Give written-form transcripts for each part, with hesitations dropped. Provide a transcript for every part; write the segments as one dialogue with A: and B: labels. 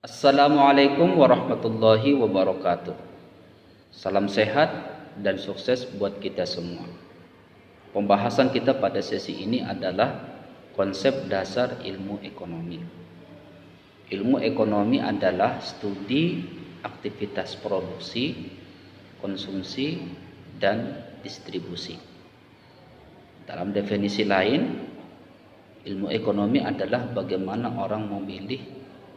A: Assalamualaikum warahmatullahi wabarakatuh. Salam sehat dan sukses buat kita semua. Pembahasan kita pada sesi ini adalah konsep dasar ilmu ekonomi. Ilmu ekonomi adalah studi aktivitas produksi, konsumsi, dan distribusi. Dalam definisi lain, ilmu ekonomi adalah bagaimana orang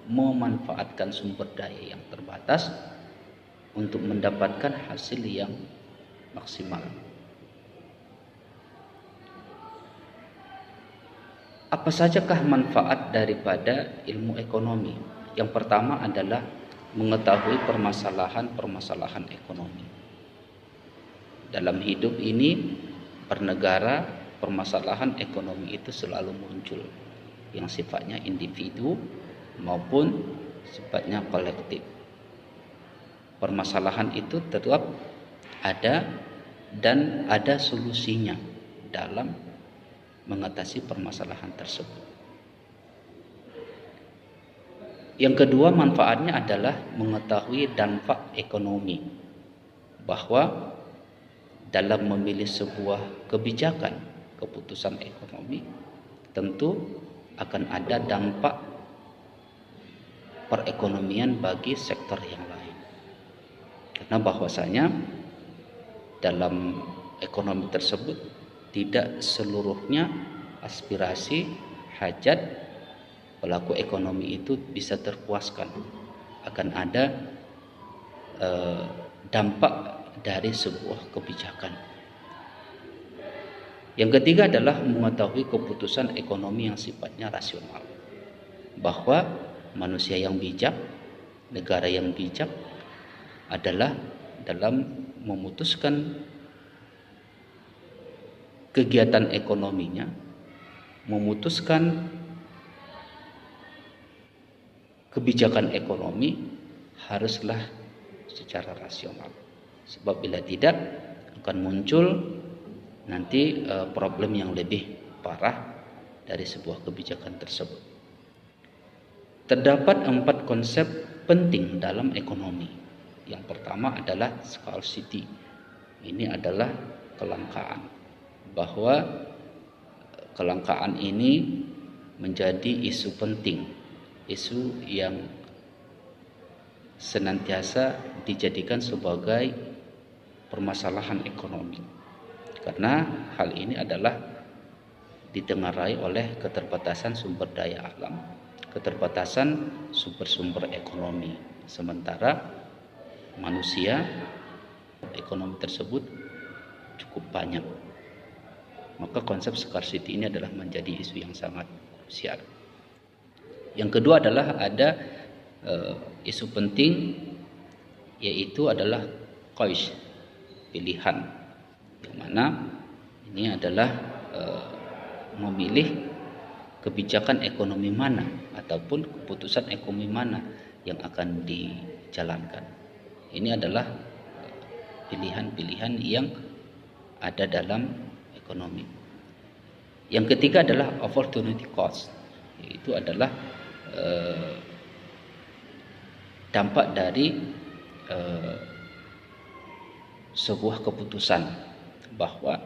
A: memanfaatkan sumber daya yang terbatas untuk mendapatkan hasil yang maksimal. Apa sajakah manfaat daripada ilmu ekonomi? Yang pertama adalah mengetahui permasalahan-permasalahan ekonomi. Dalam hidup ini bernegara, permasalahan ekonomi itu selalu muncul yang sifatnya individu maupun sifatnya kolektif. Permasalahan itu tetap ada dan ada solusinya dalam mengatasi permasalahan tersebut. Yang kedua, manfaatnya adalah mengetahui dampak ekonomi, bahwa dalam memilih sebuah kebijakan, keputusan ekonomi, tentu akan ada dampak perekonomian bagi sektor yang lain. Karena bahwasanya dalam ekonomi tersebut tidak seluruhnya aspirasi, hajat pelaku ekonomi itu bisa terpuaskan. Akan ada dampak dari sebuah kebijakan. Yang ketiga adalah mengetahui keputusan ekonomi yang sifatnya rasional, bahwa manusia yang bijak, negara yang bijak adalah dalam memutuskan kegiatan ekonominya, memutuskan kebijakan ekonomi haruslah secara rasional. Sebab bila tidak akan muncul nanti problem yang lebih parah dari sebuah kebijakan tersebut. Terdapat 4 konsep penting dalam ekonomi. Yang pertama adalah scarcity. Ini adalah kelangkaan. Bahwa kelangkaan ini menjadi isu penting, isu yang senantiasa dijadikan sebagai permasalahan ekonomi. Karena hal ini adalah ditengarai oleh keterbatasan sumber daya alam, keterbatasan sumber-sumber ekonomi, sementara manusia ekonomi tersebut cukup banyak. Maka konsep scarcity ini adalah menjadi isu yang sangat krusial. Yang kedua adalah ada isu penting, yaitu adalah choice, pilihan, yang mana ini adalah memilih kebijakan ekonomi mana ataupun keputusan ekonomi mana yang akan dijalankan. Ini adalah pilihan-pilihan yang ada dalam ekonomi. Yang ketiga adalah opportunity cost, yaitu adalah dampak dari sebuah keputusan, bahwa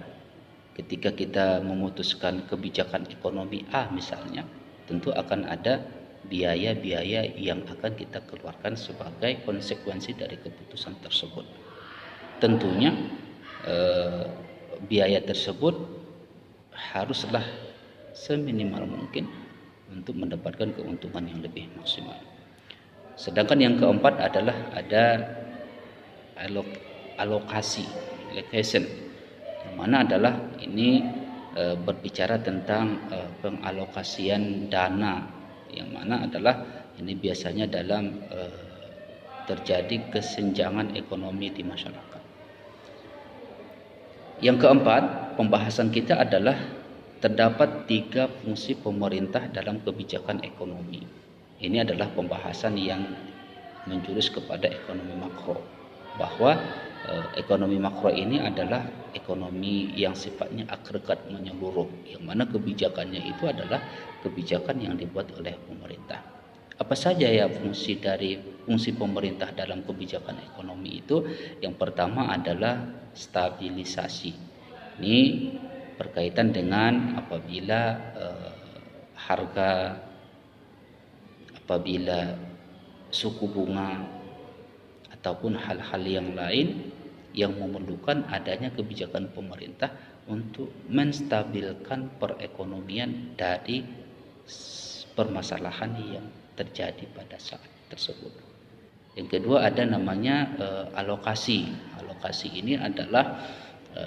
A: ketika kita memutuskan kebijakan ekonomi A misalnya, tentu akan ada biaya-biaya yang akan kita keluarkan sebagai konsekuensi dari keputusan tersebut. Tentunya biaya tersebut haruslah seminimal mungkin untuk mendapatkan keuntungan yang lebih maksimal. Sedangkan yang keempat adalah ada allocation, yang mana adalah ini berbicara tentang pengalokasian dana, yang mana adalah ini biasanya dalam terjadi kesenjangan ekonomi di masyarakat. Yang keempat, pembahasan kita adalah terdapat 3 fungsi pemerintah dalam kebijakan ekonomi. Ini adalah pembahasan yang menjurus kepada ekonomi makro, bahwa ekonomi makro ini adalah ekonomi yang sifatnya agregat menyeluruh, yang mana kebijakannya itu adalah kebijakan yang dibuat oleh pemerintah. Apa saja ya fungsi pemerintah dalam kebijakan ekonomi itu? Yang pertama adalah stabilisasi. Ini berkaitan dengan harga, apabila suku bunga ataupun hal-hal yang lain yang memerlukan adanya kebijakan pemerintah untuk menstabilkan perekonomian dari permasalahan yang terjadi pada saat tersebut. Yang kedua ada namanya alokasi. Alokasi ini adalah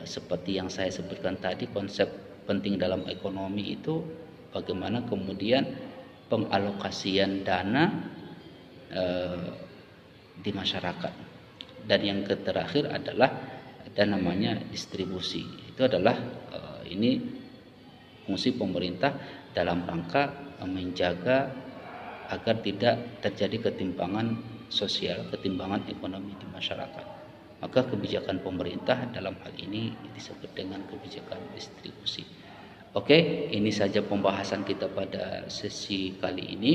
A: seperti yang saya sebutkan tadi, konsep penting dalam ekonomi itu bagaimana kemudian pengalokasian dana di masyarakat. Dan yang terakhir adalah ada namanya distribusi. Itu adalah ini fungsi pemerintah dalam rangka menjaga agar tidak terjadi ketimpangan sosial, ketimpangan ekonomi di masyarakat. Maka kebijakan pemerintah dalam hal ini disebut dengan kebijakan distribusi. Oke, ini saja pembahasan kita pada sesi kali ini.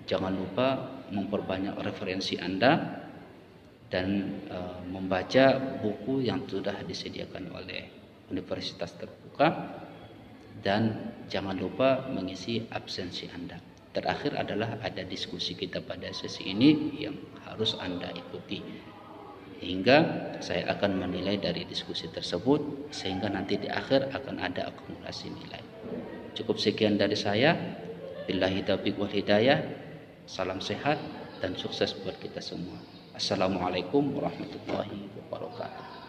A: Jangan lupa memperbanyak referensi Anda dan membaca buku yang sudah disediakan oleh Universitas Terbuka, dan jangan lupa mengisi absensi Anda. Terakhir adalah ada diskusi kita pada sesi ini yang harus Anda ikuti, hingga saya akan menilai dari diskusi tersebut, sehingga nanti di akhir akan ada akumulasi nilai. Cukup sekian dari saya. Billahi taufiq wal hidayah. Salam sehat dan sukses buat kita semua. Assalamualaikum warahmatullahi wabarakatuh.